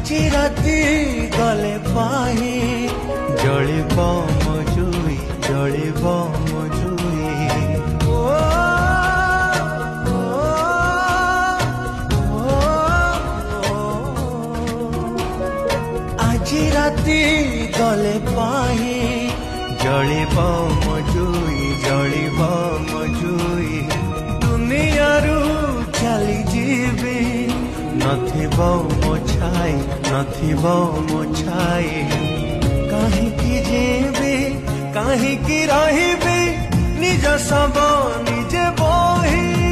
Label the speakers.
Speaker 1: আজি রাতি গলে পাহি জলিব মজুই জলিব মজুই আজি রাতি গলে পাহি জলিব মজুই জলিব মজুই দুনিয়ারু চালি যাবি নথিব মো ছাই নথিব মো ছাই কাহিকি ଯିବି କାହିଁକି ରହିବି ନିଜ ଶବ ନିଜେ ବୋହି